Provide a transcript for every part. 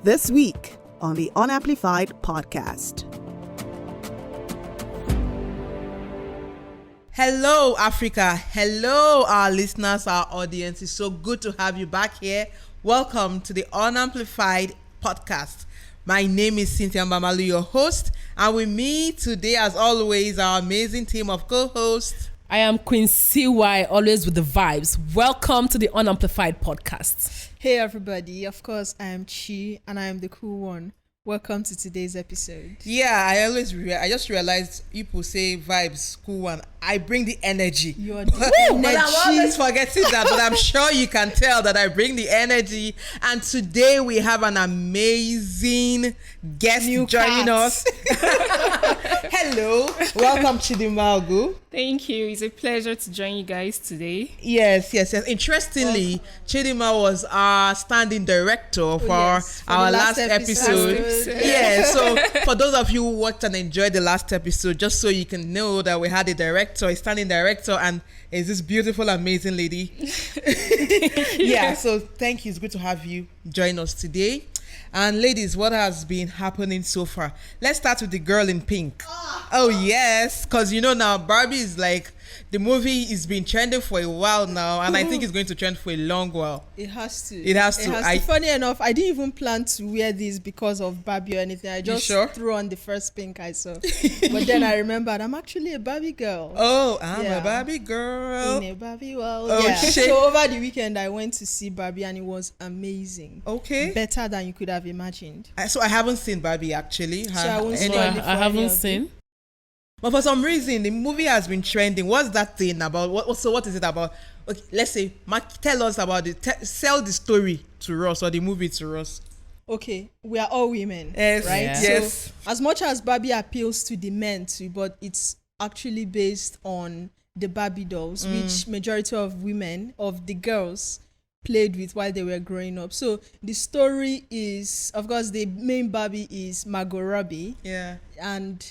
This week on the Unamplified Podcast. Hello, Africa. Hello, our listeners, our audience. It's so good to have you back here. Welcome to the Unamplified Podcast. My name is Cynthia Mbamalu, your host. And with me today, as always, our amazing team of co-hosts. I am Queen CY, always with the vibes. Welcome to the Unamplified Podcast. Hey everybody, of course I am Chi and I am the cool one. Welcome to today's episode. Yeah, I just realized people say vibes, cool one. I bring the energy. You're the energy. But I'm always forgetting that, but I'm sure you can tell that I bring the energy. And today we have an amazing guest joining us. Hello, welcome Chinemerem. Thank you. It's a pleasure to join you guys today. Yes. Interestingly, Chidima was our standing director for our last episode. Yeah, so for those of you who watched and enjoyed the last episode, just so you can know that we had a standing director, and is this beautiful, amazing lady. Yeah, so thank you. It's good to have you join us today. And ladies, what has been happening so far? Let's start with the girl in pink. Oh yes, because you know now Barbie is like, the movie is been trending for a while now, and I think it's going to trend for a long while. It has to. Funny enough, I didn't even plan to wear this because of Barbie or anything. I just threw on the first pink I saw. But then I remembered I'm actually a Barbie girl. Oh, I'm a Barbie girl. In a Barbie world. Oh, shit. So over the weekend I went to see Barbie and it was amazing. Okay. Better than you could have imagined. So I haven't seen Barbie actually. I haven't seen. But for some reason, the movie has been trending. What's that thing about? What is it about? Okay, let's say, tell us about it. Sell the story to us or the movie to us. Okay, we are all women, yes, right? Yeah. So yes. As much as Barbie appeals to the men too, but it's actually based on the Barbie dolls, which majority of women, of the girls, played with while they were growing up. So the story is, of course, the main Barbie is Margot Robbie. Yeah. And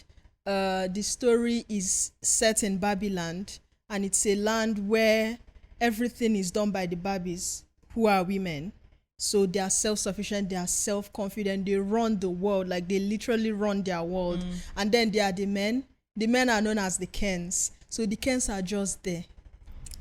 the story is set in Barbieland, and it's a land where everything is done by the Barbies, who are women. So they are self-sufficient, they are self-confident, they run the world, like they literally run their world. And then there are the men. The men are known as the Kens. So the Kens are just there.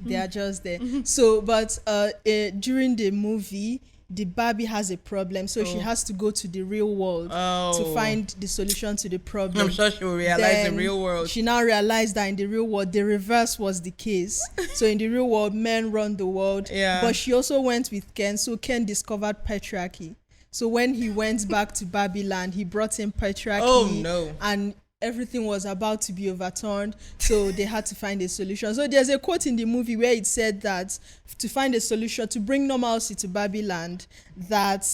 They are just there. So, but during the movie, the Barbie has a problem, so she has to go to the real world to find the solution to the problem. I'm sure she will realize the real world. She now realized that in the real world, the reverse was the case. So in the real world, men run the world. Yeah. But she also went with Ken, so Ken discovered patriarchy. So when he went back to Barbie land, he brought in patriarchy. Oh no. And everything was about to be overturned, so they had to find a solution. So there's a quote in the movie where it said that to find a solution, to bring normalcy to Barbie land, that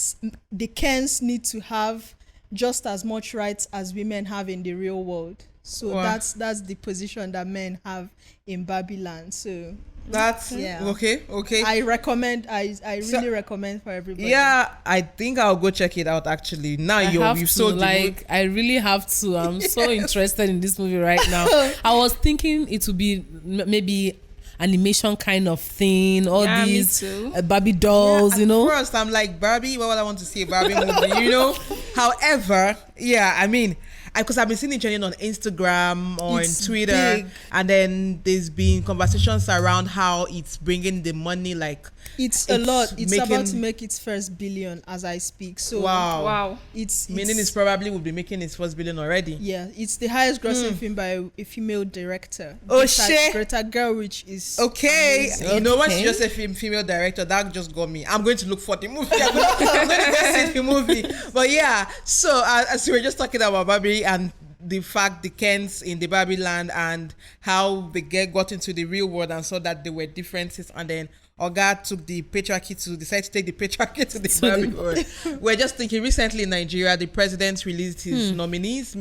the Kens need to have just as much rights as women have in the real world. So that's the position that men have in Barbie land. So that's okay. I really recommend for everybody. Yeah, I think I'll go check it out actually. Now you've sold I really have to. I'm so interested in this movie right now. I was thinking it would be maybe animation kind of thing, all these Barbie dolls, you know. First I'm like, Barbie, what would I want to see a Barbie movie, you know? However, I mean, because I've been seeing it trending on Instagram or on Twitter, big. And then there's been conversations around how it's bringing the money, like it's a lot. It's about to make its first billion as I speak. So wow. It's probably will be making its first billion already. Yeah, it's the highest grossing film by a female director. Oh shit, Greta Gerwig is amazing. You know what? She just said female director. That just got me. I'm going to look for the movie. I'm going to go see the movie. But yeah, so as we were just talking about Barbie and the fact the Kens in the Barbie land and how the girl got into the real world and saw that there were differences, and then Oga decided to take the patriarchy to the Barbie world. We're just thinking recently in Nigeria, the president released his nominees,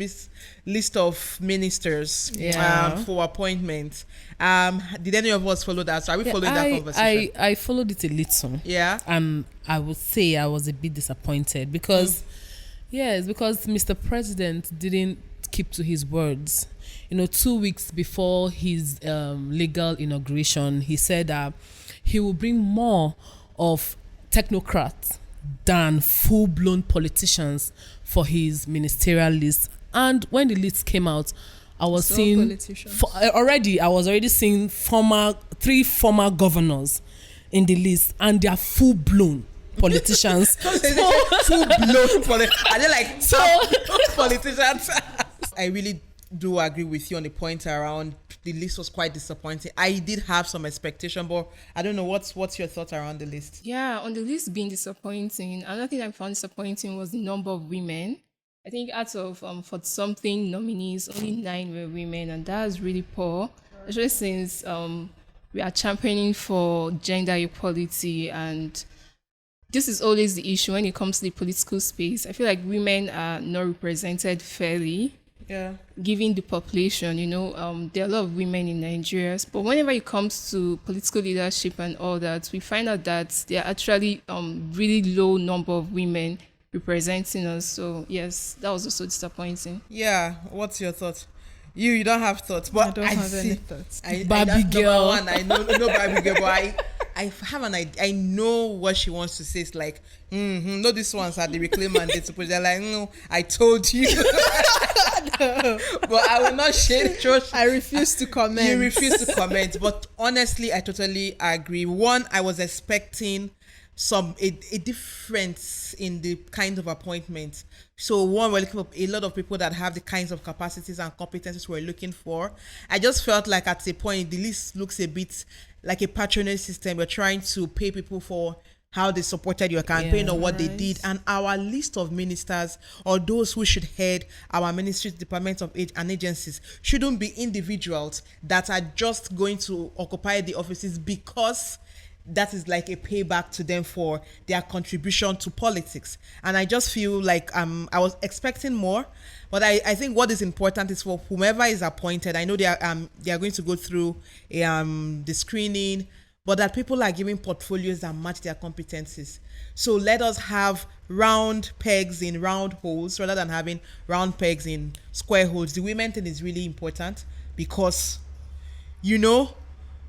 list of ministers for appointments. Did any of us follow that? So are we following that conversation? I followed it a little. Yeah. And I would say I was a bit disappointed because Mr. President didn't keep to his words. 2 weeks before his legal inauguration, he said he will bring more of technocrats than full-blown politicians for his ministerial list. And when the list came out, I was seeing I was already seeing three former governors in the list, and they are full-blown politicians. Full-blown politicians. Are they like politicians? I really do agree with you on the point around the list was quite disappointing. I did have some expectation, but I don't know what's your thought around the list. Yeah, on the list being disappointing, another thing I found disappointing was the number of women. I think out of 40-something nominees, only 9 were women, and that's really poor, especially since we are championing for gender equality, and this is always the issue when it comes to the political space. I feel like women are not represented fairly. Yeah. Given the population, there are a lot of women in Nigeria, but whenever it comes to political leadership and all that, we find out that there are actually really low number of women representing us. So yes, that was also disappointing. Yeah, what's your thought? You don't have thoughts, but I don't have any thoughts. Barbie girl. I know Barbie girl, but I have an idea. I know what she wants to say. It's like, no, this one's at the reclaim mandate. They're like, no, I told you. But I will not share church. I refuse to comment. You refuse to comment. But honestly, I totally agree. One, I was expecting a difference in the kind of appointment. So one, we're looking for a lot of people that have the kinds of capacities and competencies we're looking for. I just felt like at a point the list looks a bit like a patronage system. We're trying to pay people for how they supported your campaign or what they did. And our list of ministers or those who should head our ministries, departments of and agencies shouldn't be individuals that are just going to occupy the offices because that is like a payback to them for their contribution to politics. And I just feel like I was expecting more, but I think what is important is for whomever is appointed. I know they are going to go through the screening, but that people are giving portfolios that match their competencies. So let us have round pegs in round holes rather than having round pegs in square holes. The women thing is really important because,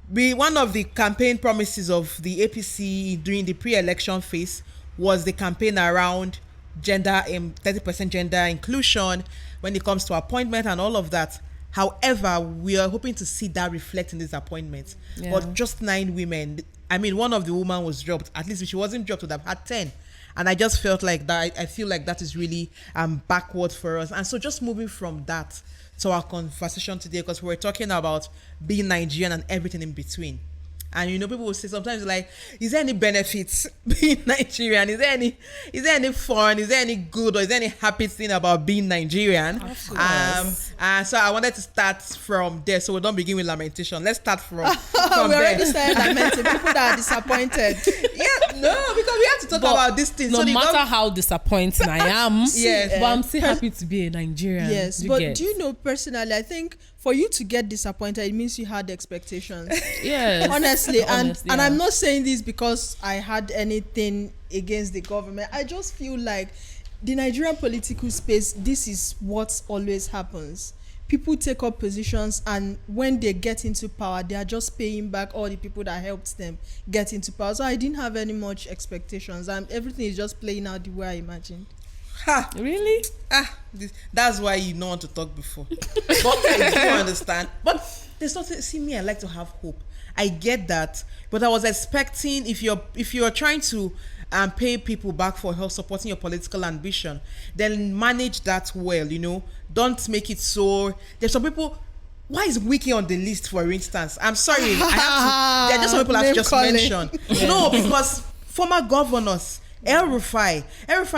one of the campaign promises of the APC during the pre-election phase was the campaign around 30% gender inclusion when it comes to appointment and all of that. However, we are hoping to see that reflect in these appointments. Yeah. But just 9 women. I mean, one of the women was dropped. At least if she wasn't dropped, would have had 10. And I just felt like that. I feel like that is really backward for us. And so just moving from that to our conversation today, because we're talking about being Nigerian and everything in between. And people will say sometimes like, is there any benefits being Nigerian? Is there any fun? Is there any good or is there any happy thing about being Nigerian? So I wanted to start from there, so we don't begin with lamentation. Let's start from we already started lamenting people that are disappointed. Because we have to talk about this thing. No matter how disappointing I am, yes, but I'm still happy to be a Nigerian. Yes, do you know, personally, I think for you to get disappointed, it means you had expectations. Yes. Honestly, and I'm not saying this because I had anything against the government. I just feel like the Nigerian political space, this is what always happens. People take up positions, and when they get into power, they are just paying back all the people that helped them get into power. So I didn't have any much expectations, and everything is just playing out the way I imagined. Ha! Really? That's why you don't want to talk before. But I do understand. But there's nothing. See me, I like to have hope. I get that, but I was expecting if you're trying to pay people back for help supporting your political ambition, then manage that well. Don't make it so. There's some people. Why is Wiki on the list, for instance? I'm sorry. There are just some people I've just mentioned. No, because former governors. El-Rufai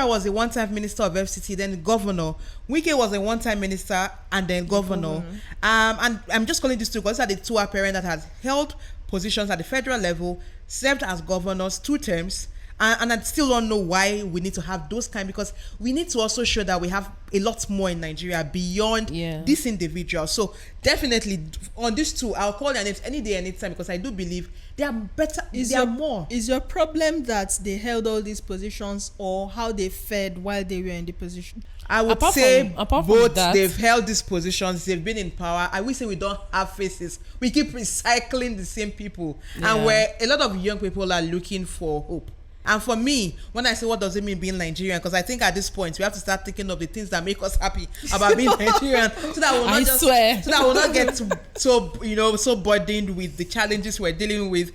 was a one-time minister of FCT, then governor. Wike was a one-time minister and then governor. And I'm just calling these two because these are the two apparent that has held positions at the federal level, served as governors 2 terms, and I still don't know why we need to have those kind, because we need to also show that we have a lot more in Nigeria beyond this individual. So definitely on these two, I'll call their names any day, anytime, because I do believe they are better. More. Is your problem that they held all these positions, or how they fared while they were in the position? I would say both. They've held these positions, they've been in power. I will say we don't have faces. We keep recycling the same people, and where a lot of young people are looking for hope. And for me, when I say what does it mean being Nigerian, because I think at this point we have to start thinking of the things that make us happy about being Nigerian, so that we'll not get so burdened with the challenges we're dealing with.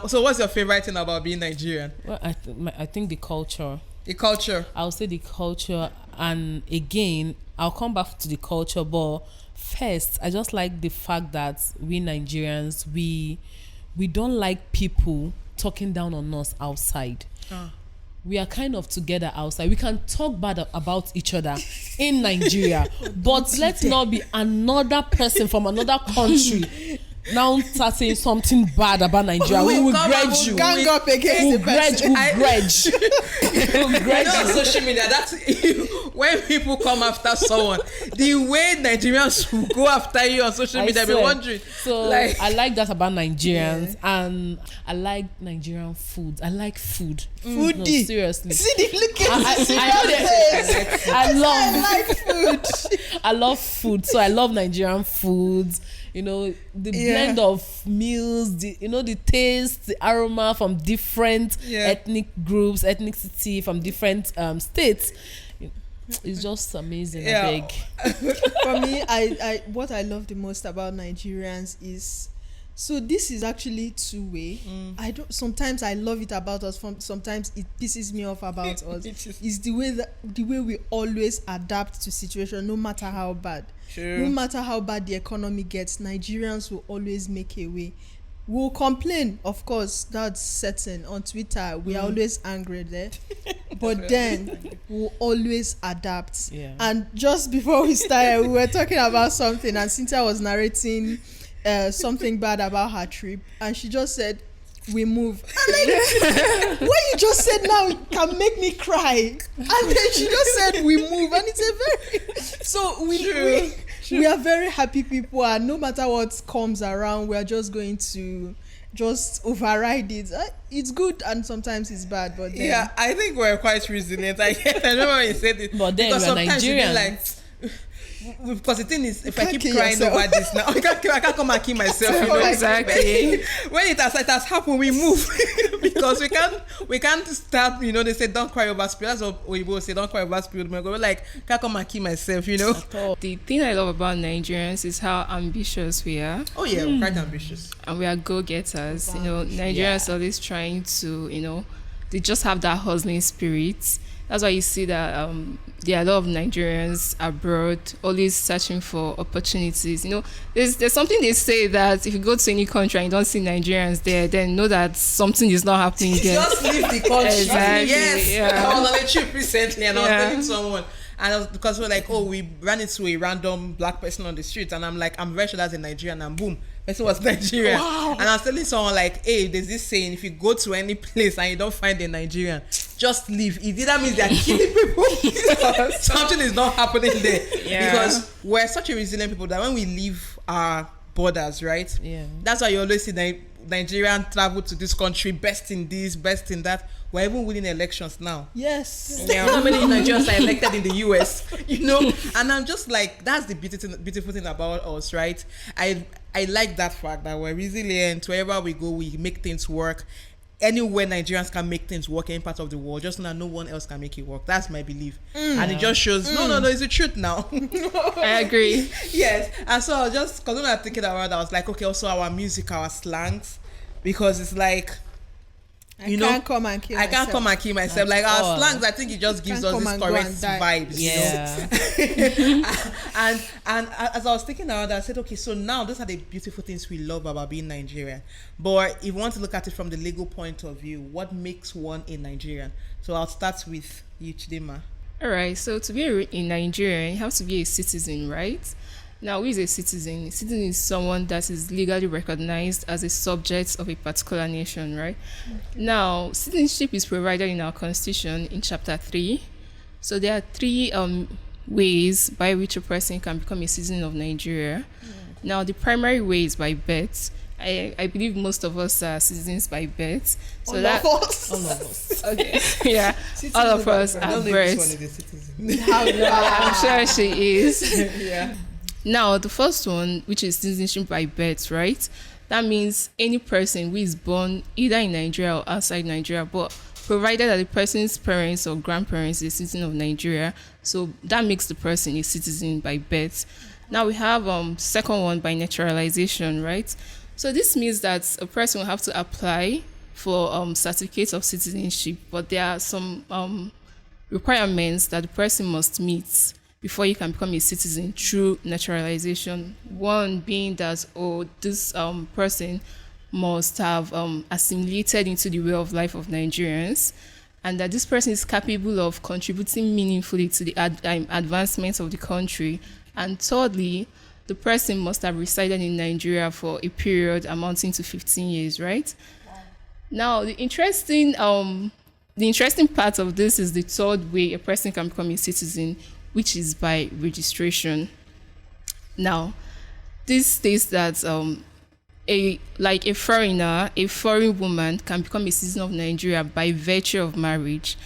So what's your favorite thing about being Nigerian? Well, I think the culture. The culture. I'll say the culture, and again, I'll come back to the culture, but first, I just like the fact that we Nigerians, we don't like people talking down on us outside. We are kind of together outside. We can talk bad about each other in Nigeria, but let's not be another person from another country now start saying something bad about Nigeria. We will grudge you. Gang up against the person. We'll grudge you. Social media, that's when people come after someone, the way Nigerians will go after you on social media, be wondering. So I like that about Nigerians, and I like Nigerian food. I like food. Foodie. No, seriously. See the look at I like food. I love food. So I love Nigerian foods. You know, the blend of meals, the taste, the aroma from different ethnic groups, ethnicity from different states. It's just amazing. I beg. For me, I what I love the most about Nigerians is, so this is actually two-way. Sometimes I love it about us, sometimes it pisses me off about us. It's the way we always adapt to situation, no matter how bad. Sure. No matter how bad the economy gets, Nigerians will always make a way. We'll complain, of course, that's certain. On Twitter, we are always angry there. But then, we'll always adapt. Yeah. And just before we started, we were talking about something, and Cynthia was narrating something bad about her trip, and she just said, we move. And what you just said now can make me cry. And then she just said we move, and it's a very so we are very happy people, and no matter what comes around, we are just going to just override it. It's good and sometimes it's bad, but then, I think we're quite resilient. I know when you said it, but then because we're sometimes Nigerians. Because the thing is, if I keep kill crying yourself. over this now, I can't come and kill myself. You know? Exactly. When it has happened, we move because we can't start. You know, they say don't cry over spill. That's what we both say. Don't cry over spill. We're like, can't come and kill myself. You know. The thing I love about Nigerians is how ambitious we are. Oh yeah, we're quite ambitious. And we are go-getters. You know, Nigerians are always trying to, they just have that hustling spirit. That's why you see that there are a lot of Nigerians abroad always searching for opportunities. You know, there's something they say that if you go to any country and you don't see Nigerians there, then know that something is not happening there. Just leave the country. Exactly, Yes. yeah. I was on a trip recently and I was telling someone, and because we're like, we ran into a random black person on the street, and I'm like, I'm very sure that's a Nigerian, and boom, person was Nigerian. Wow. And I was telling someone like, hey, there's this saying, if you go to any place and you don't find a Nigerian, just leave. It either means they're killing people, something is not happening there. Because we're such a resilient people that when we leave our borders, right? Yeah. That's why you always see Nigerian travel to this country, best in this, best in that. We're even winning elections now. Yes. How many Nigerians are elected in the US? You know, and I'm just like, that's the beautiful thing about us, right? I like that fact that we're resilient. Wherever we go, we make things work. Anywhere Nigerians can make things work, any part of the world, just now no one else can make it work. That's my belief. And it just shows, no, it's the truth now. I agree. Yes. And so I was just, because when I was thinking about it, I was like, okay, also our music, our slangs, because it's like, I can't come and kill myself. Like our slangs, I think it just gives us this correct vibes. Yeah. And as I was thinking about that, I said, okay, so now those are the beautiful things we love about being Nigerian. But if you want to look at it from the legal point of view, what makes one a Nigerian? So I'll start with you, Chidema. All right. So to be a Nigerian, you have to be a citizen, right? Now, who is a citizen? A citizen is someone that is legally recognized as a subject of a particular nation, right? Now, citizenship is provided in our constitution in chapter 3. So there are 3 ways by which a person can become a citizen of Nigeria. Now, the primary way is by birth. I believe most of us are citizens by birth. So All of us. Okay. Yeah. All of us are birth. I'm sure she is. Yeah. Now, the first one, which is citizenship by birth, right? That means any person who is born either in Nigeria or outside Nigeria, but provided that the person's parents or grandparents is a citizen of Nigeria. So that makes the person a citizen by birth. Now we have second one by naturalization, right? So this means that a person will have to apply for certificates of citizenship, but there are some requirements that the person must meet before you can become a citizen through naturalization. One being that, this person must have assimilated into the way of life of Nigerians, and that this person is capable of contributing meaningfully to the advancement of the country. And thirdly, the person must have resided in Nigeria for a period amounting to 15 years, right? Now, the interesting part of this is the third way a person can become a citizen, which is by registration. Now, this states that a foreign woman can become a citizen of Nigeria by virtue of marriage.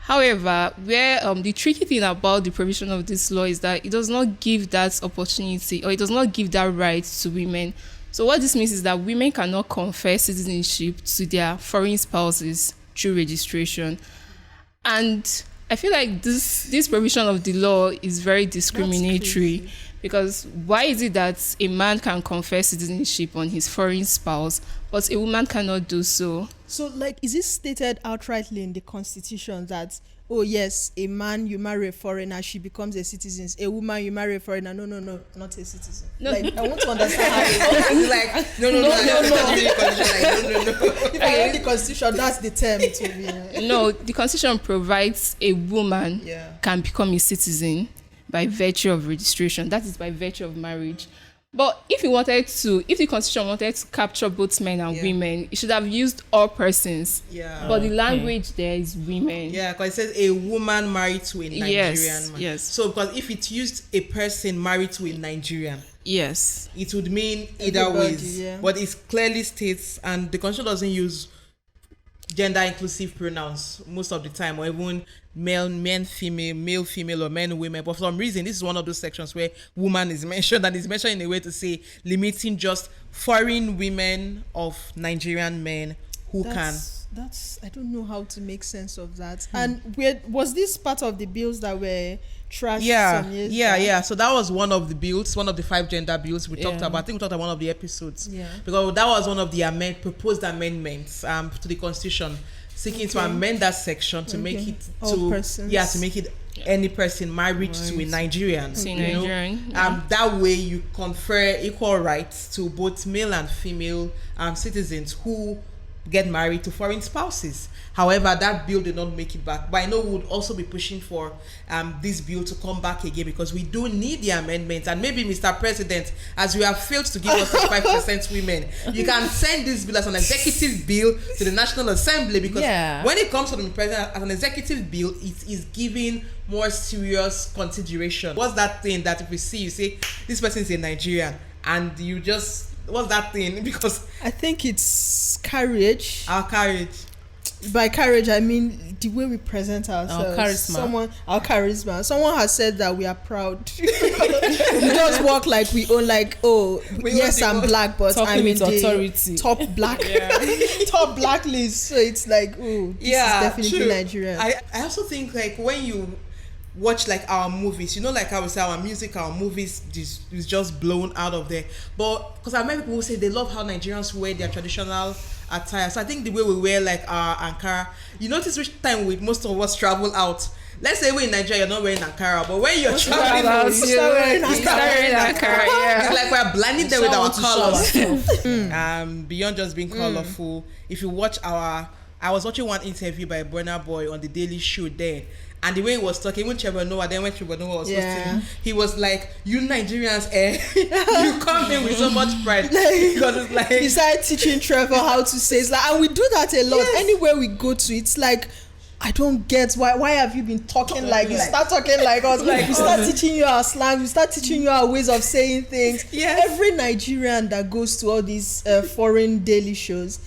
However, where the tricky thing about the provision of this law is that it does not give that opportunity, or it does not give that right to women. So what this means is that women cannot confer citizenship to their foreign spouses through registration. And I feel like this provision of the law is very discriminatory, because why is it that a man can confer citizenship on his foreign spouse, but a woman cannot do so? So, like, is it stated outrightly in the Constitution that, oh yes, a man, you marry a foreigner, she becomes a citizen. A woman, you marry a foreigner, no, not a citizen. No. Like, I want to understand how It's like, no. If I read the Constitution, that's the term to be. No, the Constitution provides a woman can become a citizen by virtue of registration. That is by virtue of marriage. But if the Constitution wanted to capture both men and women, it should have used all persons. Yeah. But the language there is women. Yeah, because it says a woman married to a Nigerian man. Yes. So because if it used a person married to a Nigerian, yes, it would mean either ways. Yeah. But it clearly states, and the Constitution doesn't use gender inclusive pronouns most of the time, or even male, female, or men, women. But for some reason, this is one of those sections where woman is mentioned, and is mentioned in a way to say limiting just foreign women of Nigerian men who can. That's I don't know how to make sense of that. And was this part of the bills that were trashed some years back? So that was one of the bills, one of the 5 gender bills we talked about. I think we talked about one of the episodes. Yeah. Because that was one of the proposed amendments to the Constitution, seeking to amend that section to make it to make it any person married to a Nigerian. That way you confer equal rights to both male and female citizens who get married to foreign spouses. However, that bill did not make it back. But I know we would also be pushing for this bill to come back again, because we do need the amendments. And maybe, Mr. President, as you have failed to give us the 5% women, you can send this bill as an executive bill to the National Assembly, because when it comes to the President as an executive bill, it is giving more serious consideration. What's that thing that if we see, you say, this person is a Nigerian, and you just... What's that thing? Because I think it's courage. Our courage. By courage, I mean the way we present ourselves. Our charisma. Someone has said that we are proud. We just walk like we own, like, I'm black, but I'm in the top black, top black list. So it's like, this is definitely true. Nigerian. I also think, like, when you watch like our movies, like I would say our music, our movies is just blown out of there. But because I remember people say they love how Nigerians wear their traditional attire. So I think the way we wear like our Ankara, you notice which time most of us travel out. Let's say we're in Nigeria, you're not wearing Ankara, but when you're traveling out, you start wearing Ankara. It's like we're blending them with our colors. Beyond just being colorful, if you watch I was watching one interview by Burna Boy on the Daily Show there. And the way he was talking, when Trevor Noah was hosting, he was like, you Nigerians, you come in with so much pride. Because it's like... He started teaching Trevor how to say, it's like, and we do that a lot. Yes. Anywhere we go to, it's like, I don't get why have you been talking like you start talking like us, like we start teaching you our slang, we start teaching you our ways of saying things. Yes. Every Nigerian that goes to all these foreign daily shows,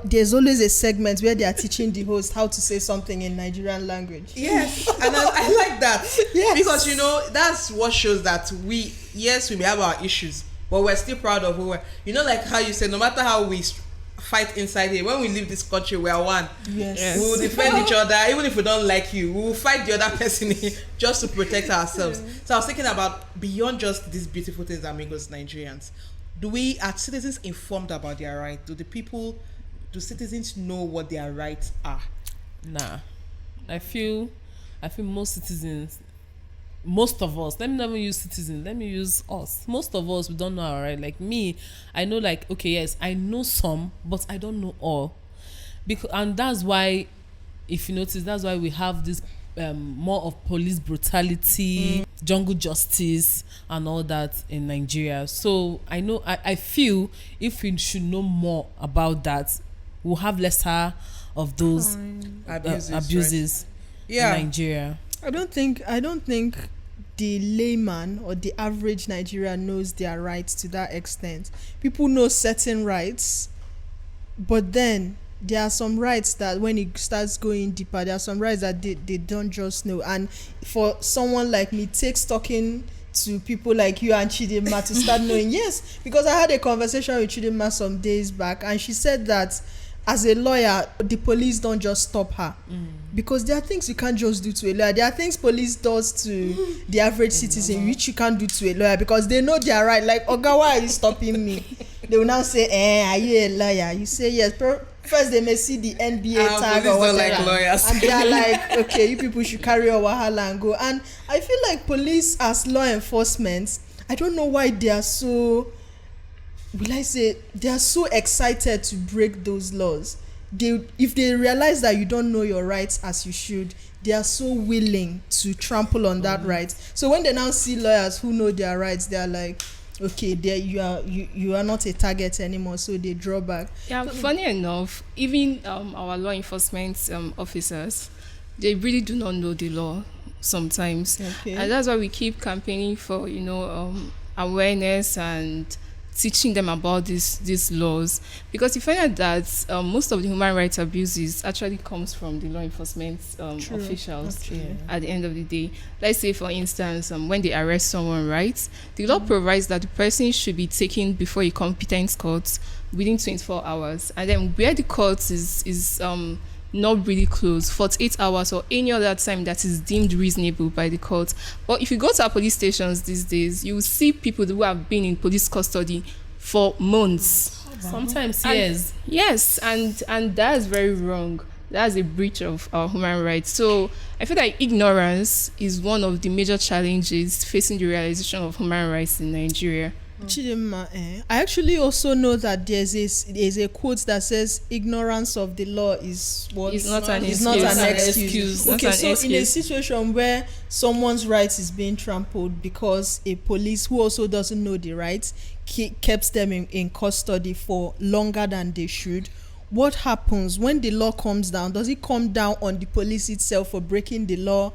there's always a segment where they are teaching the host how to say something in Nigerian language. Yes, and I like that. Yes. Because, that's what shows that we may have our issues, but we're still proud of who we're. Like how you said, no matter how we fight inside here. When we leave this country, we are one. Yes. We will defend each other, even if we don't like you. We will fight the other person just to protect ourselves. So I was thinking about beyond just these beautiful things that make us Nigerians. Are citizens informed about their rights? Do citizens know what their rights are? Nah. I feel most citizens, most of us, let me never use citizens, let me use us. Most of us, we don't know our right. Like me, I know, like, okay, yes, I know some, but I don't know all. And that's why, if you notice, that's why we have this more of police brutality, jungle justice, and all that in Nigeria. So I feel if we should know more about that, we'll have lesser of those abuses in Nigeria. I don't think the layman or the average Nigerian knows their rights to that extent. People know certain rights, but then there are some rights that when it starts going deeper, there are some rights that they don't just know. And for someone like me, it takes talking to people like you and Chidinma to start knowing. Yes, because I had a conversation with Chidinma some days back, and she said that as a lawyer, the police don't just stop her, because there are things you can't just do to a lawyer. There are things police does to the average citizen which you can't do to a lawyer, because they know their right. Like, Oga, why are you stopping me? They will now say, are you a lawyer? You say yes. First they may see the NBA tag or whatever, like lawyers. And they are like, okay, you people should carry your wahala and go. And I feel like police as law enforcement, I don't know why they are so, they are so excited to break those laws. If they realize that you don't know your rights as you should, they are so willing to trample on that right. So when they now see lawyers who know their rights, they are like, okay, you are not a target anymore, so they draw back. Yeah, funny enough, even our law enforcement officers, they really do not know the law sometimes. Okay. And that's why we keep campaigning for awareness and teaching them about these laws, because you find out that most of the human rights abuses actually comes from the law enforcement officials at the end of the day. Let's say, for instance, when they arrest someone, right, the law provides that the person should be taken before a competent court within 24 hours, and then where the court is not really close, 48 hours or any other time that is deemed reasonable by the court. But if you go to our police stations these days, you will see people who have been in police custody for months. Sometimes years. Yes, and that is very wrong. That's a breach of our human rights. So I feel like ignorance is one of the major challenges facing the realization of human rights in Nigeria. Chidinma, I actually also know that there's a quote that says ignorance of the law is what? It's not an excuse. Okay, so excuse. in a situation where someone's rights is being trampled because a police who also doesn't know the rights kept them in custody for longer than they should, what happens when the law comes down? Does it come down on the police itself for breaking the law?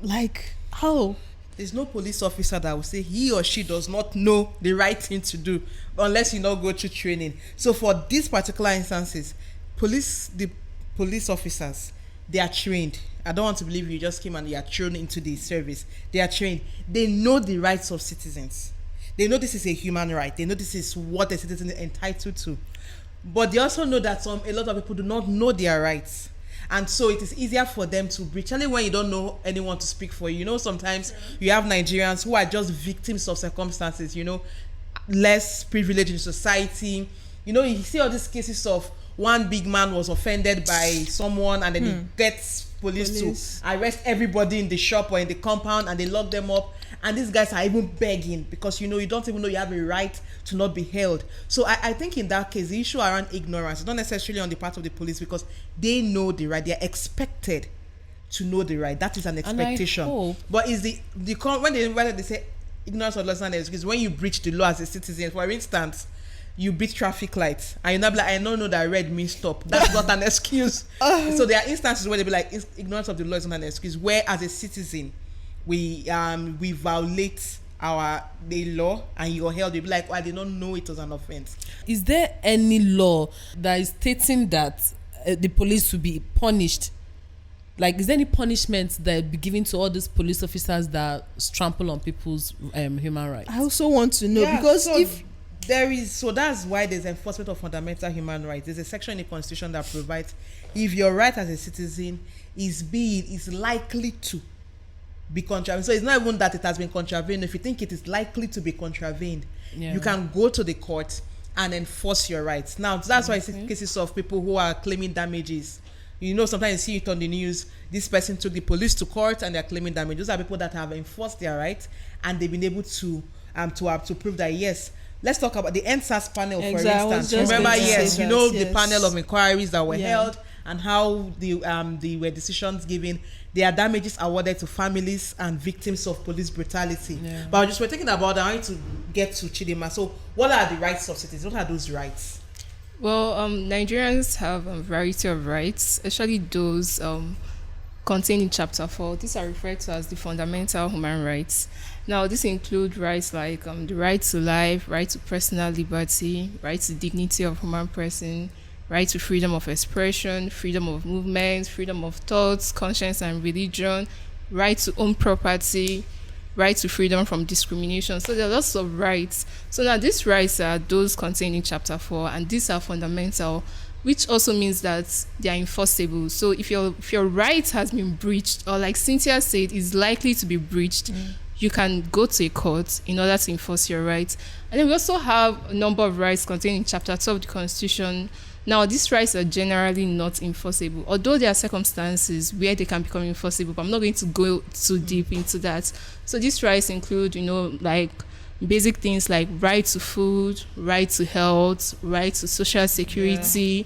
Like, how? There's no police officer that will say he or she does not know the right thing to do unless you not go through training. So for these particular instances, the police officers, they are trained. I don't want to believe you just came and you are thrown into the service. They are trained. They know the rights of citizens. They know this is a human right. They know this is what a citizen is entitled to. But they also know that a lot of people do not know their rights. And so it is easier for them to breach. Only when you don't know anyone to speak for you. You know, sometimes you have Nigerians who are just victims of circumstances, less privileged in society. You see all these cases of one big man was offended by someone and then he gets police to arrest everybody in the shop or in the compound and they lock them up. And these guys are even begging because, you don't even know you have a right to not be held. So I think in that case, the issue around ignorance is not necessarily on the part of the police because they know the right. They are expected to know the right. That is an expectation. But is when they say ignorance of law is not an excuse, when you breach the law as a citizen, for instance, you beat traffic lights and you're not like, I don't know that red means stop. That's not an excuse. So there are instances where they be like, ignorance of the law is not an excuse, where as a citizen, we violate the law and you're held. You'll be like, I did not know it was an offense. Is there any law that is stating that the police will be punished? Like, is there any punishment that will be given to all these police officers that trample on people's human rights? I also want to know, because if So that's why there's enforcement of fundamental human rights. There's a section in the Constitution that provides if your right as a citizen is likely to be contravened. So it's not even that it has been contravened. If you think it is likely to be contravened, you can go to the court and enforce your rights. Now, that's why I see cases of people who are claiming damages. You know, sometimes you see it on the news, this person took the police to court and they're claiming damage. Those are people that have enforced their rights and they've been able to prove that, yes. Let's talk about the NSAS panel, for instance. Remember, the panel of inquiries that were held and how the were decisions given. There are damages awarded to families and victims of police brutality. Yeah. But we're thinking about that. I want to get to Chidima. So what are the rights of citizens? What are those rights? Well, Nigerians have a variety of rights, especially those contained in Chapter 4. These are referred to as the fundamental human rights. Now, this includes rights like the right to life, right to personal liberty, right to dignity of human person, right to freedom of expression, freedom of movement, freedom of thoughts, conscience and religion, right to own property, right to freedom from discrimination. So there are lots of rights. So now these rights are those contained in Chapter 4, and these are fundamental, which also means that they are enforceable. So if your right has been breached, or like Cynthia said, is likely to be breached, you can go to a court in order to enforce your rights. And then we also have a number of rights contained in Chapter 2 of the Constitution. Now, these rights are generally not enforceable, although there are circumstances where they can become enforceable, but I'm not going to go too deep into that. So these rights include, like basic things like right to food, right to health, right to social security,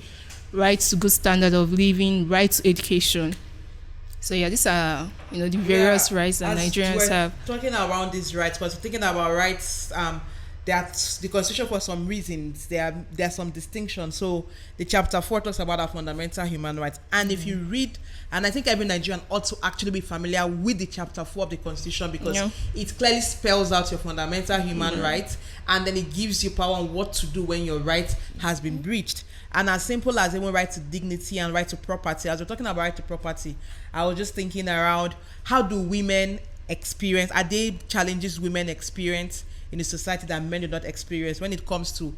right to good standard of living, right to education. So these are the various rights that Nigerians have. Talking around these rights, but thinking about rights, that the Constitution, for some reasons, there are some distinctions. So the Chapter 4 talks about our fundamental human rights, and if you read, and I think every Nigerian ought to actually be familiar with the Chapter 4 of the Constitution, because it clearly spells out your fundamental human rights, and then it gives you power on what to do when your right has been breached. And as simple as even right to dignity and right to property. As we're talking about right to property, I was just thinking around, how do women experience, are there challenges women experience in a society that men do not experience when it comes to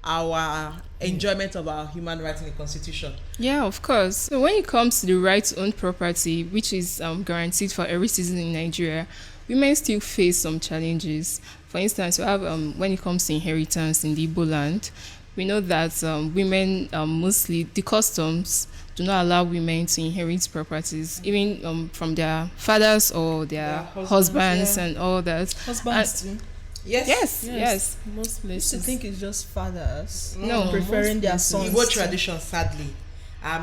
our enjoyment of our human rights in the Constitution? Yeah, of course. So when it comes to the right to own property, which is guaranteed for every citizen in Nigeria, women still face some challenges. For instance, we have when it comes to inheritance in the Igbo land, we know that women, mostly the customs do not allow women to inherit properties, even from their fathers or their husbands and all that. Husbands too. Yes. Most places. I used to think it's just fathers. No, preferring their sons. Igbo tradition, sadly,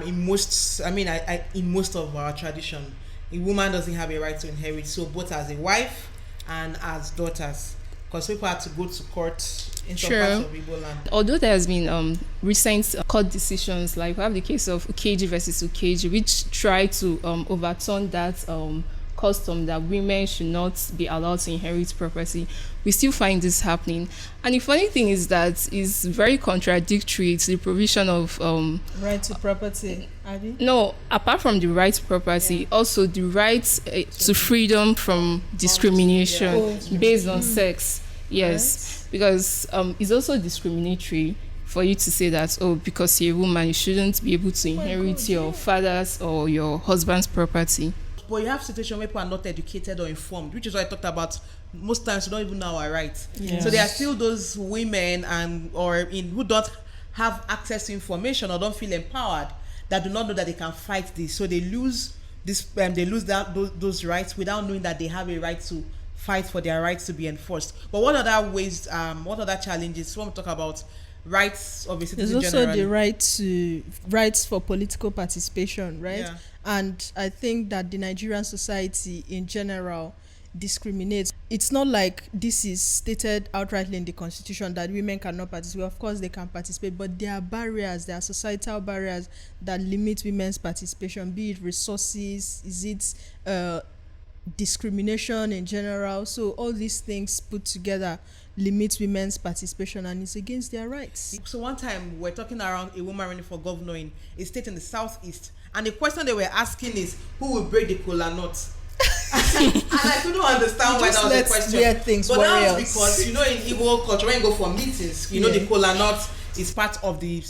in most of our tradition, a woman doesn't have a right to inherit. So both as a wife and as daughters, because people have to go to court in some parts of Igbo land. Although there has been recent court decisions, like we have the case of Ukeji versus Ukeji, which try to overturn that custom that women should not be allowed to inherit property, we still find this happening. And the funny thing is that it's very contradictory to the provision of right to property. No, apart from the right to property, also the right to freedom from discrimination based on sex. Yes, because it's also discriminatory for you to say that, because you're a woman, you shouldn't be able to inherit your father's or your husband's property. But you have situations where people are not educated or informed, which is what I talked about. Most times we don't even know our rights. So there are still those women who don't have access to information or don't feel empowered, that do not know that they can fight this. So they lose those rights without knowing that they have a right to fight for their rights to be enforced. But what other ways, what other challenges? When we talk about rights of a citizen, there's also the rights for political participation, right? Yeah. And I think that the Nigerian society in general discriminates. It's not like this is stated outrightly in the Constitution that women cannot participate. Of course they can participate, but there are barriers, there are societal barriers that limit women's participation, be it resources, is it discrimination in general. So all these things put together limit women's participation, and it's against their rights. So one time we're talking around a woman running for governor in a state in the southeast, and the question they were asking is, who will break the kola nut? And I couldn't understand why that was the question. But that was because, you know, in Igbo culture, when you go for meetings, you know, the kola nut is part of the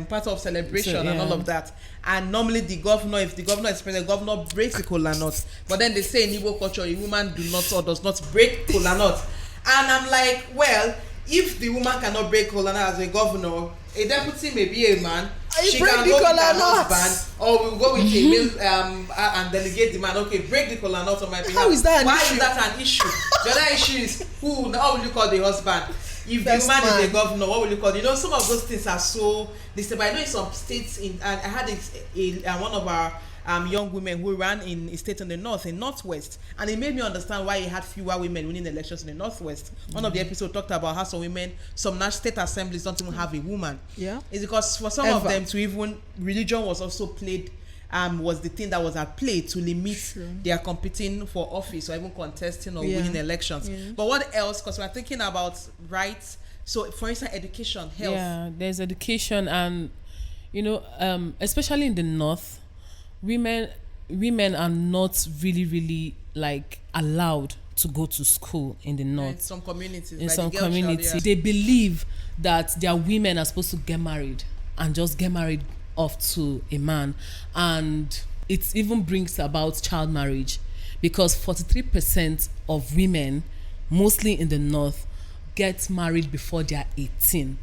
part of celebration and all of that. And normally the governor, if the governor is present, the governor breaks the kola nut. But then they say in Igbo culture, a woman do not or does not break kola nut. And I'm like, well, if the woman cannot break kola nut as a governor, a deputy may be a man. She can go with her husband, or we'll go with a male and delegate the man. Okay, break the kola nut on my behalf. How is that an Why issue? is that an issue? The other issue is how will you call the husband? If the woman is a governor, what will you call it? You know, some of those things are so distant. But I know in some states, and I had one of our young women who ran in a state in the north, in northwest, and it made me understand why he had fewer women winning elections in the northwest. One of the episodes talked about how some women, some state assemblies don't even have a woman. Yeah, it's because for some of them to even religion was also played. Was the thing that was at play to limit their competing for office or even contesting or winning elections. But what else? Because we're thinking about rights. So, for instance, education, health. Yeah, there's education, and you know, especially in the north, women are not really like allowed to go to school in the north. In some communities, in some communities, they believe that their women are supposed to get married and just get married off to a man, and it even brings about child marriage, because 43% of women, mostly in the north, get married before they are 18,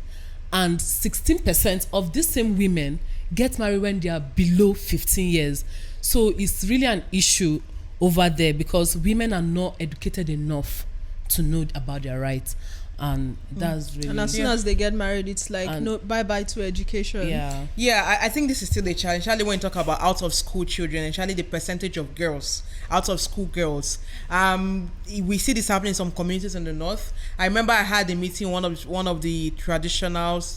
and 16% of these same women get married when they are below 15 years. So it's really an issue over there, because women are not educated enough to know about their rights. And that's really, and as soon as they get married, it's like no bye to education. I think this is still a challenge. Especially when you talk about out of school children, and especially the percentage of girls, out of school girls. We see this happening in some communities in the north. I remember I had a meeting one of the traditional /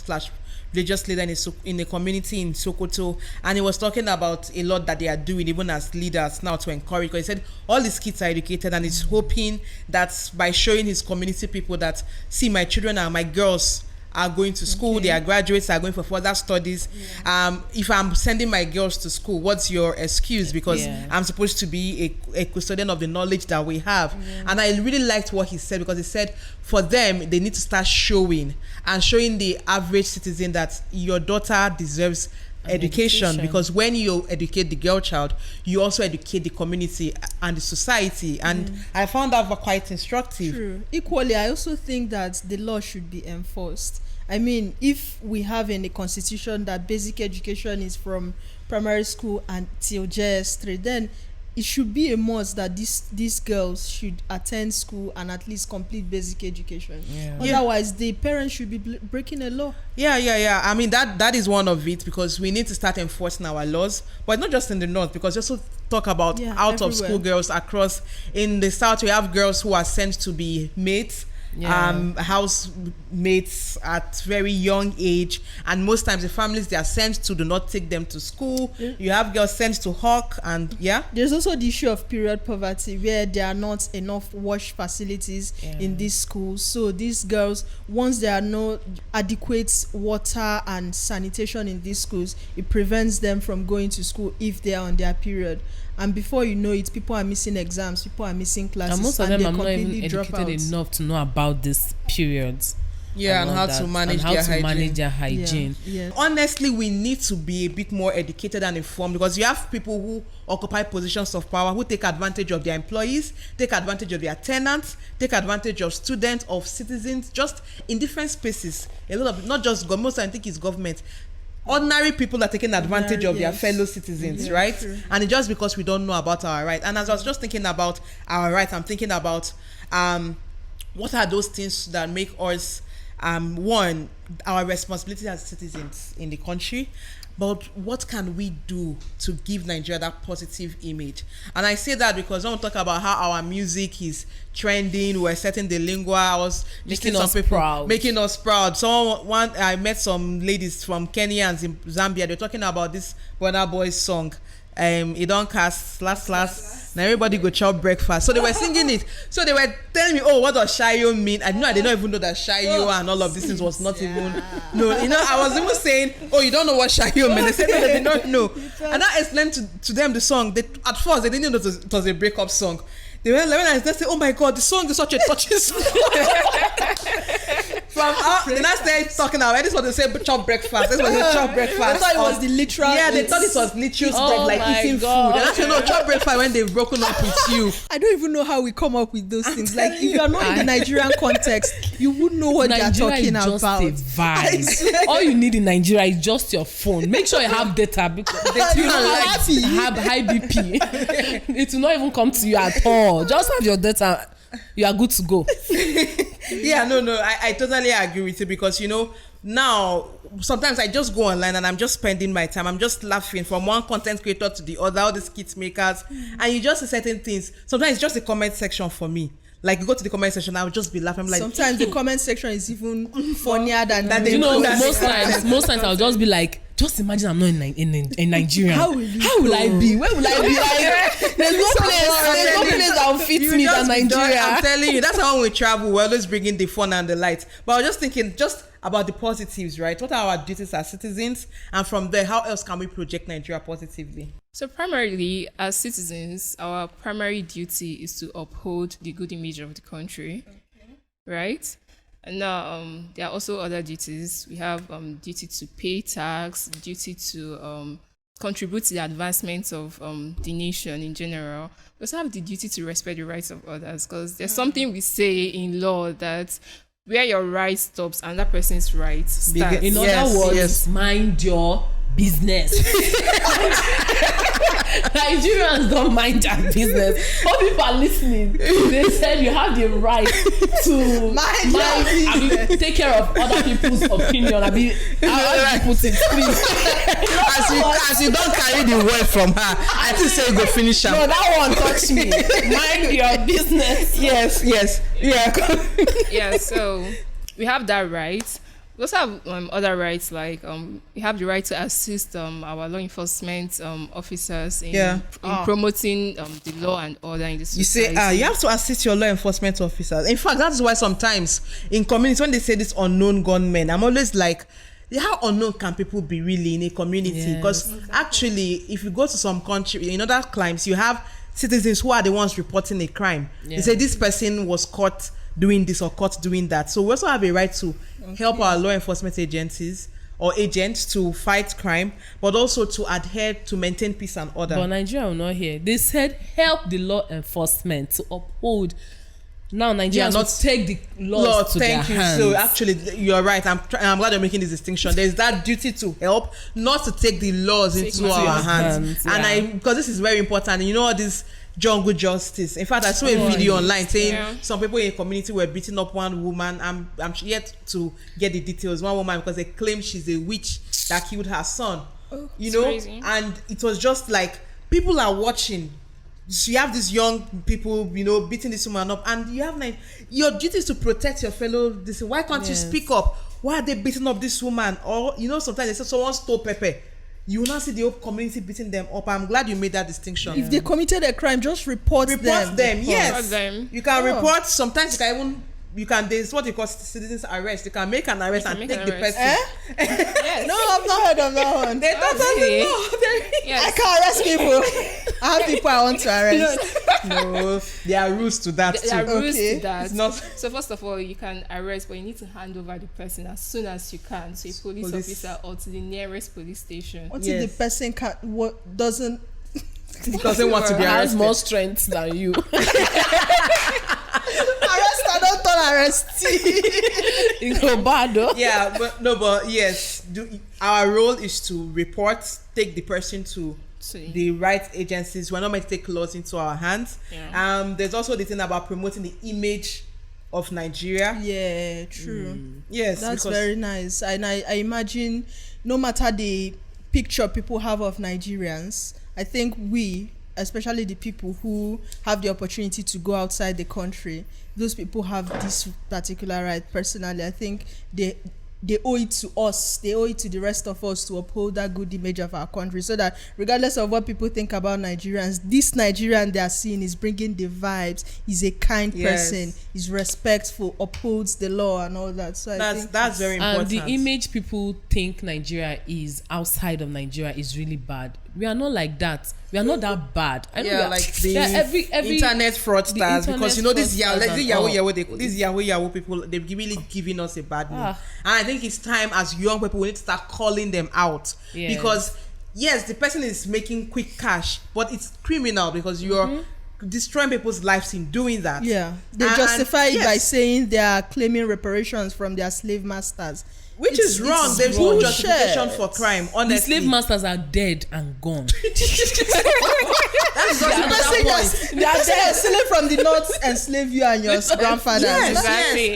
religious leader in the community in Sokoto, and he was talking about a lot that they are doing even as leaders now to encourage, because he said all his kids are educated, and he's hoping that by showing his community people that, see, my children my girls are going to school, they are graduates, are going for further studies. If I'm sending my girls to school, what's your excuse? Because I'm supposed to be a custodian of the knowledge that we have. And I really liked what he said, because he said for them, they need to start showing the average citizen that your daughter deserves education, because when you educate the girl child, you also educate the community and the society, and I found that quite instructive. True. Equally, I also think that the law should be enforced. I mean, if we have in the constitution that basic education is from primary school until JS3, then it should be a must that these girls should attend school and at least complete basic education. Otherwise, the parents should be breaking a law. I mean, that is one of it, because we need to start enforcing our laws, but not just in the north, because also talk about out of school girls across. In the south, we have girls who are sent to be maids, housemates at very young age, and most times the families they are sent to do not take them to school. You have girls sent to hawk, and there's also the issue of period poverty, where there are not enough wash facilities in these schools. So these girls, once there are no adequate water and sanitation in these schools, it prevents them from going to school if they are on their period. And before you know it, people are missing exams, people are missing classes, and most of them are not even educated enough to know about these periods. And how to manage their hygiene. Honestly, we need to be a bit more educated and informed, because you have people who occupy positions of power who take advantage of their employees, take advantage of their tenants, take advantage of students, of citizens, just in different spaces. A lot of, not just government, most I think it's government. Ordinary people are taking advantage of their fellow citizens, right? True. And it's just because we don't know about our rights. And as I was just thinking about our rights, I'm thinking about what are those things that make us, one, our responsibility as citizens in the country, but what can we do to give Nigeria that positive image? And I say that because I want to talk about how our music is trending, we're setting the lingua, I was making us proud. I met some ladies from Kenya and Zambia, they're talking about this Burna Boy's song, it don't cast last breakfast. Now everybody go chop breakfast. So they were singing it. So they were telling me, oh, what does shayo mean? I did not even know that shayo and all of these things was not even. No, I was even saying, oh, you don't know what shayo meant. They said no, they did not know. And I explained to them the song. At first, they didn't know it was a breakup song. They went when I said, oh my God, the song is such a touching song. Then I started talking about this was they say chop breakfast. This was a chop breakfast. I thought it was the literal. Yeah, they thought it was literal like eating food. And I said, no, chop breakfast when they've broken up with you. I don't even know how we come up with those things. Like if you are not in the Nigerian context, you wouldn't know what they're talking Nigeria is about. just a vibe. All you need in Nigeria is just your phone. Make sure you have data because you have high BP. It will not even come to you at all. Just have your data, you are good to go. Yeah, no, I totally agree with you because now sometimes I just go online and I'm just spending my time. I'm just laughing from one content creator to the other, all these skit makers, and you just see certain things. Sometimes it's just the comment section for me. Like you go to the comment section, I'll just be laughing. I'm like, sometimes the comment section is even funnier than that. Most times I'll just be like, just imagine I'm not in Nigeria. How will I be? Where will I be? Like, there's no place that will fit me than Nigeria. I'm telling you, that's how when we travel, we're always bringing the fun and the light. But I was just thinking, just about the positives, right? What are our duties as citizens? And from there, how else can we project Nigeria positively? So primarily, as citizens, our primary duty is to uphold the good image of the country, right? And now there are also other duties. We have duty to pay tax, duty to contribute to the advancement of the nation in general. We also have the duty to respect the rights of others, because there's something we say in law that where your right stops, another person's right starts. In other words, mind your business. Nigerians don't mind their business. All people are listening. They said you have the right to mind take care of other people's opinion. How do you put it, please? As you don't carry the word from her, I think say you go finish her. No, that one touched me. Mind your business. Yes. Yeah, so we have that right. We also have other rights, like we have the right to assist our law enforcement officers in promoting the law and order in the society. You say, you have to assist your law enforcement officers. In fact, that's why sometimes in communities, when they say this unknown gunmen, I'm always like, how unknown can people be really in a community? Because actually, if you go to some country, in other climes, you have citizens who are the ones reporting a crime. They say this person was caught doing this or caught doing that. So we also have a right to help our law enforcement agencies or agents to fight crime, but also to adhere to maintain peace and order. But Nigeria will not hear. They said help the law enforcement to uphold. Now Nigeria not take the laws to their hands. So actually, you're right. I'm glad you're making this distinction. There's that duty to help, not to take the laws into our hands. And because this is very important. You know all this jungle justice. In fact, I saw a video online saying some people in a community were beating up one woman. I'm yet to get the details. One woman, because they claim she's a witch that killed her son. Crazy. And it was just like people are watching. So you have these young people, beating this woman up, and you have your duty is to protect your fellow. Why can't you speak up? Why are they beating up this woman? Or sometimes they say someone stole pepper. You will not see the whole community beating them up. I'm glad you made that distinction. If they committed a crime, just report them. Yes. Them. You can report. Sometimes you can even. There's what you call citizens arrest. You can make an arrest and take the person. Yes. No, I've not heard of that one. They don't I can't arrest people. I have people I want to arrest. No, there are rules to that too. There are rules to that. It's not. So first of all, you can arrest, but you need to hand over the person as soon as you can to a police officer or to the nearest police station. What if the person doesn't want to be arrested? Has more strength than you. Don't arrest Yeah, but yes, our role is to report, take the person to the right agencies. We're not meant to take laws into our hands. There's also the thing about promoting the image of Nigeria. Yeah, true. Yes, that's very nice. And I imagine no matter the picture people have of Nigerians, I think we, especially the people who have the opportunity to go outside the country, those people have this particular right. Personally, I think they owe it to us. They owe it to the rest of us to uphold that good image of our country, so that regardless of what people think about Nigerians, this Nigerian they are seeing is bringing the vibes. He's a kind person. He's respectful, upholds the law and all that. So that's very important. And the image people think Nigeria is outside of Nigeria is really bad. We are not like that. We are not that bad. I know like the every internet fraudsters, because you know this Yahoo people, they're really giving us a bad name. And I think it's time as young people we need to start calling them out, because yes, the person is making quick cash, but it's criminal because you're destroying people's lives in doing that. Yeah, they justify it by saying they are claiming reparations from their slave masters. Which is wrong. There's no justification for crime, honestly. The slave masters are dead and gone. That's the point. They are stealing from the north, enslave you and your grandfathers. Yes.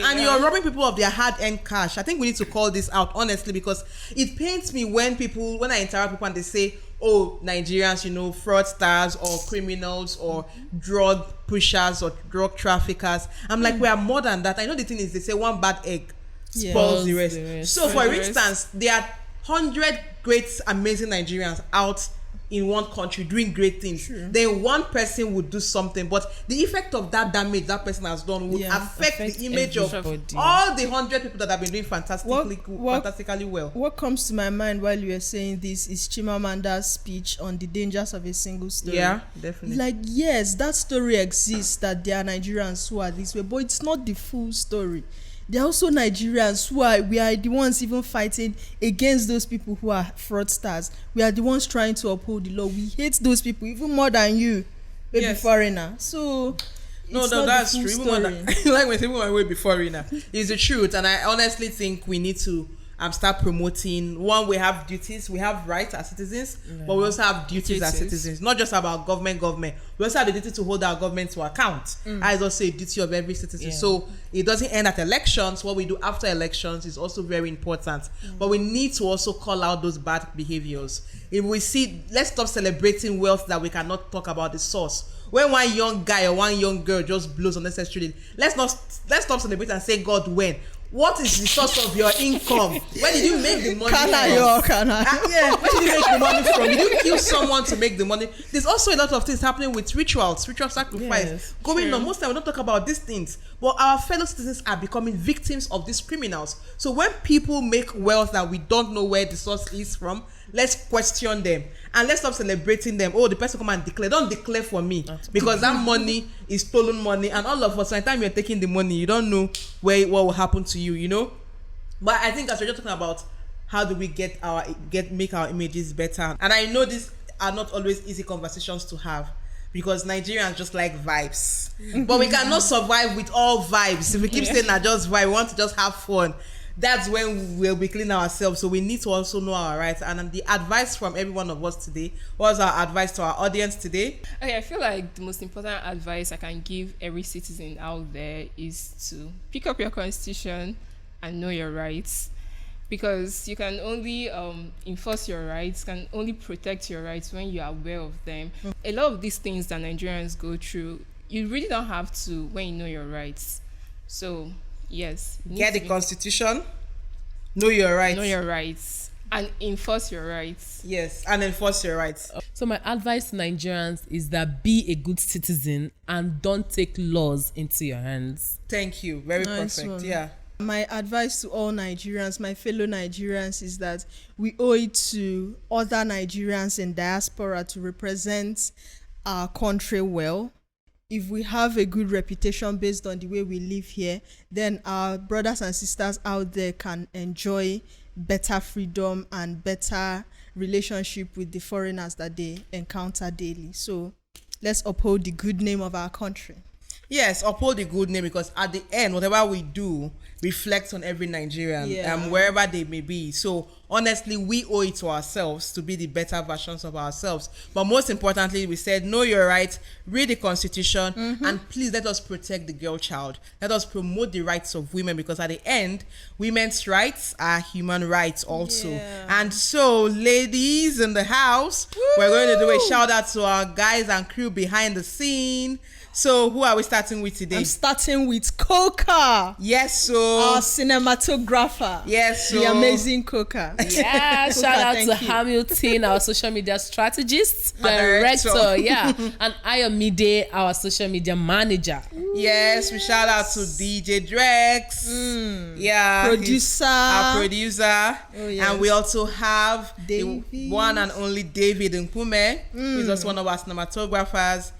And you're robbing people of their hard-earned cash. I think we need to call this out, honestly, because it pains me when I interact with people and they say, oh, Nigerians, fraudsters or criminals or drug pushers or drug traffickers. I'm like, we are more than that. I know the thing is, they say one bad egg spoils the rest. So, for instance, there are 100 great, amazing Nigerians out in one country doing great things. Then one person would do something, but the effect of that damage that person has done would affect the image of all the 100 people that have been doing fantastically well. What comes to my mind while you were saying this is Chimamanda's speech on the dangers of a single story. Yeah, definitely. Like, yes, that story exists, that there are Nigerians who are this way, but it's not the full story. There are also Nigerians we are the ones even fighting against those people who are fraudsters. We are the ones trying to uphold the law. We hate those people even more than you, baby foreigner. So that's true. Like when people are way foreigner, it's the truth. And I honestly think we need to start promoting. One, we have duties, we have rights as citizens, but we also have duties as citizens. Not just about government. We also have the duty to hold our government to account. That is also a duty of every citizen. So it doesn't end at elections. What we do after elections is also very important. But we need to also call out those bad behaviors. If we see, let's stop celebrating wealth that we cannot talk about the source. When one young guy or one young girl just blows unnecessarily, let's stop celebrating and say, God, when? What is the source of your income? Where did you make the money from? Where did you make the money from? Did you kill someone to make the money? There's also a lot of things happening with ritual sacrifice going on. Most time we don't talk about these things, but our fellow citizens are becoming victims of these criminals. So when people make wealth that we don't know where the source is from, let's question them and let's stop celebrating them. Oh, the person come and declare. Don't declare for me, because that money is stolen money, and all of us, by the time you're taking the money, you don't know what will happen to you. But I think as we're just talking about how do we make our images better, and I know these are not always easy conversations to have, because Nigerians just like vibes, but we cannot survive with all vibes. If we keep saying that just vibe, we want to just have fun, that's when we'll be cleaning ourselves. So we need to also know our rights. And the advice from every one of us today, what's our advice to our audience today? Okay, I feel like the most important advice I can give every citizen out there is to pick up your constitution and know your rights, because you can only enforce your rights, can only protect your rights when you are aware of them. A lot of these things that Nigerians go through, you really don't have to when you know your rights. So yes, get the constitution, know your rights, and enforce your rights. Yes, and enforce your rights. So my advice to Nigerians is that be a good citizen and don't take laws into your hands. Thank you. Very perfect. One. Yeah. My advice to all Nigerians, my fellow Nigerians, is that we owe it to other Nigerians in diaspora to represent our country well. If we have a good reputation based on the way we live here, then our brothers and sisters out there can enjoy better freedom and better relationship with the foreigners that they encounter daily. So let's uphold the good name of our country. Yes, uphold the good name, because at the end, whatever we do reflects on every Nigerian, wherever they may be. So honestly, we owe it to ourselves to be the better versions of ourselves. But most importantly, we said, know your rights, read the constitution, and please let us protect the girl child. Let us promote the rights of women, because at the end, women's rights are human rights also. And so, ladies in the house, we're going to do a shout out to our guys and crew behind the scene. So who are we starting with today? I'm starting with Coker. Yes, so our cinematographer. Yes, so the amazing Coker. Yeah, Coker, shout out to you. Hamilton, our social media strategist, director, yeah, and Ayomide, our social media manager. Yes, we shout out to DJ Drexx, yeah, producer, our producer, yes. And we also have David. the one and only David Mkpume, who is also one of our cinematographers.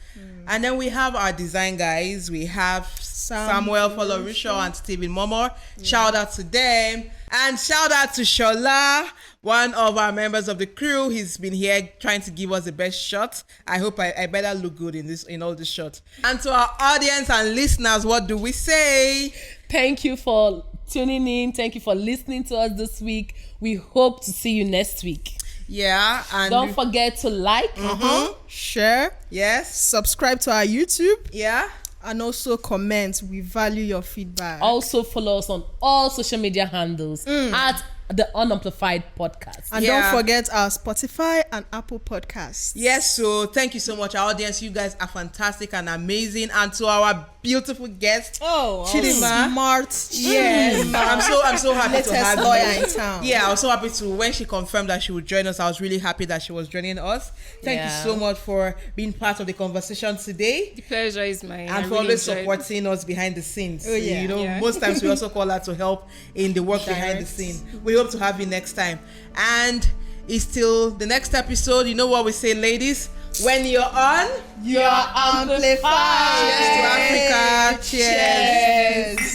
And then we have our design guys. We have Samuel Folorusho and Stephen Momoh. Shout out to them. And shout out to Shola, one of our members of the crew. He's been here trying to give us the best shot. I hope I better look good in all the shots. And to our audience and listeners, what do we say? Thank you for tuning in. Thank you for listening to us this week. We hope to see you next week. Yeah, and don't forget to like, share, yes, subscribe to our YouTube, yeah, and also comment. We value your feedback. Also follow us on all social media handles at the Unamplified Podcast. And don't forget our Spotify and Apple Podcasts. Yes, so thank you so much, our audience. You guys are fantastic and amazing. And to our beautiful guest, Chinemerem. Smart. Yes, I'm so happy to have lawyer in town. Yeah, I was so happy to, when she confirmed that she would join us, I was really happy that she was joining us. Thank you so much for being part of the conversation today. The pleasure is mine. And for always supporting us behind the scenes. Oh, yeah. You know, most times we also call her to help in the work behind the scene. We hope to have you next time. And it's still the next episode. You know what we say, ladies? When you're on, you're amplified. Cheers to Africa. Cheers.